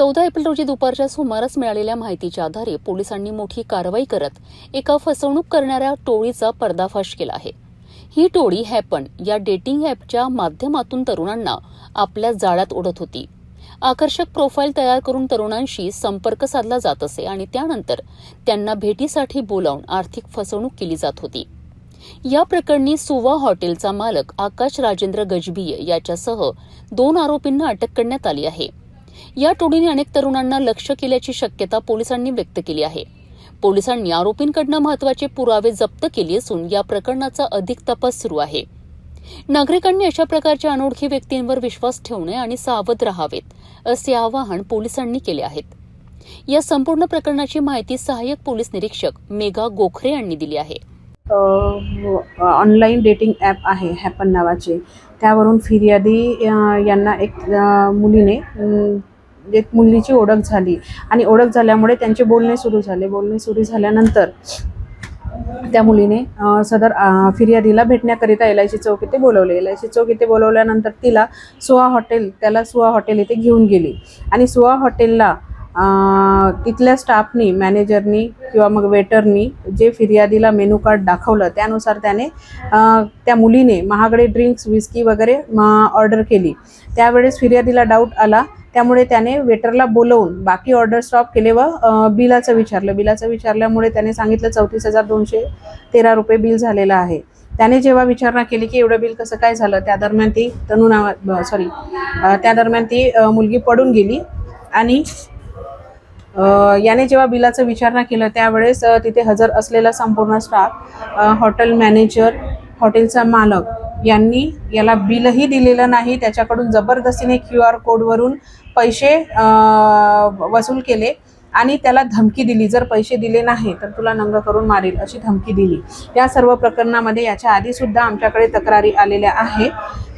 14 April रोजी दुपारच्या सुमारास मिळालेल्या माहितीच्या आधारे पोलिसांनी मोठी कारवाई करत एका फसवणूक करणाऱ्या टोळीचा पर्दाफाश केला आहे। ही टोळी हॅपन या डेटिंग ॲपच्या माध्यमातून तरुणांना आपल्या जाळ्यात ओढत होती। आकर्षक प्रोफाईल तयार करून तरुणांशी संपर्क साधला जात असे आणि त्यानंतर त्यांना भेटीसाठी बोलावून आर्थिक फसवणूक केली जात होती। या प्रकरणी सुवा हॉटेलचा मालक आकाश राजेंद्र गजबिये याच्यासह 2 आरोपींना अटक करण्यात आली आहे। या टोळीने अनेक तरुणांना लक्ष्य केल्याची शक्यता पोलिसांनी व्यक्त केली आहे। पोलिसांनी आरोपींकडून महत्त्वाचे पुरावे जप्त केले असून या प्रकरणाचा अधिक तपास सुरू आहे। नागरिकांनी अशा प्रकारच्या अनोळखी व्यक्तींवर विश्वास ठेवू नये आणि सावध राहावेत असे आवाहन पोलिसांनी केले आहे। या संपूर्ण प्रकरणाची माहिती सहाय्यक पोलीस निरीक्षक मेघा गोखरे यांनी दिली आहे। ऑनलाईन डेटिंग ॲप आहे हॅपन नावाचे, त्यावरून फिर्यादी यांना एक मुलीची ओळख झाली आणि ओळख झाल्यामुळे त्यांचे बोलणे सुरू झाले। बोलणे सुरू झाल्यानंतर त्या मुलीने सदर फिर्यादीला भेटण्याकरिता एलआयसी चौक इथे बोलवले। एलआयसी चौक इथे बोलवल्यानंतर त्याला सुवा हॉटेल इथे घेऊन गेली आणि सुवा हॉटेलला तिथल्या स्टाफनी, मॅनेजरनी किंवा मग वेटरनी जे फिर्यादीला मेनू कार्ड दाखवलं त्यानुसार त्याने त्या मुलीने महागडे ड्रिंक्स, विस्की वगैरे ऑर्डर केली। त्यावेळेस फिर्यादीला डाऊट आला, त्यामुळे त्याने वेटरला बोलवून बाकी ऑर्डर स्टॉप केले व बिलाचं विचारलं। बिलाचं विचारल्यामुळे त्याने सांगितलं 34,213 रुपये बिल झालेलं आहे। त्याने जेव्हा विचारणा केली की एवढं बिल कसं काय झालं, त्या दरम्यान ती मुलगी पडून गेली आणि याने जेव्हा बिलाचं विचारणा केलं त्यावेळेस तिथे हजर असलेला संपूर्ण स्टाफ, हॉटेल मॅनेजर, हॉटेलचा मालक यांनी याला बिलही दिलेलं नाही, त्याच्याकडून जबरदस्तीने QR कोडवरून पैसे वसूल केले आणि त्याला धमकी दिली, जर पैसे दिले नाही तर तुला नंग करून मारेल अशी धमकी दिली। या सर्व प्रकरणामध्ये याच्या आधीसुद्धा आमच्याकडे तक्रारी आलेल्या आहे,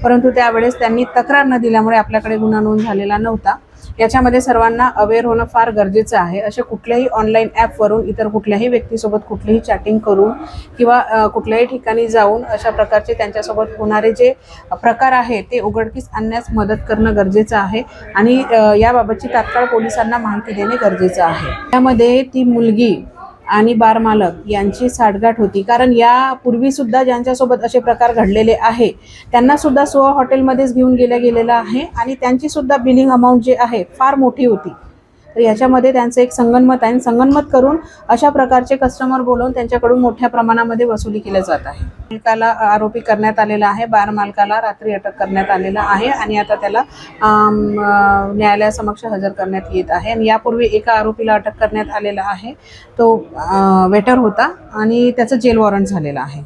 परंतु त्यावेळेस त्यांनी तक्रार न दिल्यामुळे आपल्याकडे गुन्हा नोंद झालेला नव्हता। याच्यामध्ये सर्वांना अवेअर होणं फार गरजेचं आहे। असे कुठल्याही ऑनलाईन ॲपवरून इतर कुठल्याही व्यक्तीसोबत कुठलीही चॅटिंग करून किंवा कुठल्याही ठिकाणी जाऊन अशा प्रकारचे त्यांच्यासोबत होणारे जे प्रकार आहे ते उघडकीस आणण्यास मदत करणं गरजेचं आहे आणि याबाबतची तात्काळ पोलिसांना माहिती देणे गरजेचं आहे। त्यामध्ये ती मुलगी आणि बार मालक यांची साठगाठ होती, कारण यापूर्वीसुद्धा ज्यांच्यासोबत असे प्रकार घडलेले आहे त्यांना सुद्धा सुवा हॉटेलमध्येच घेऊन गेलेलं आहे आणि त्यांची सुद्धा बिलिंग अमाऊंट जे आहे फार मोठी होती। तर याच्यामध्ये त्यांचं एक संगनमत आहे, संगनमत करून अशा प्रकारचे कस्टमर बोलवून त्यांच्याकडून मोठ्या प्रमाणामध्ये वसुली केली जात आहे। मालकाला आरोपी करण्यात आलेला आहे, बार मालकाला रात्री अटक करण्यात आलेला आहे आणि आता त्याला न्यायालयासमक्ष हजर करण्यात येत आहे। आणि यापूर्वी एका आरोपीला अटक करण्यात आलेला आहे, तो वेटर होता आणि त्याचं जेल वॉरंट झालेलं आहे।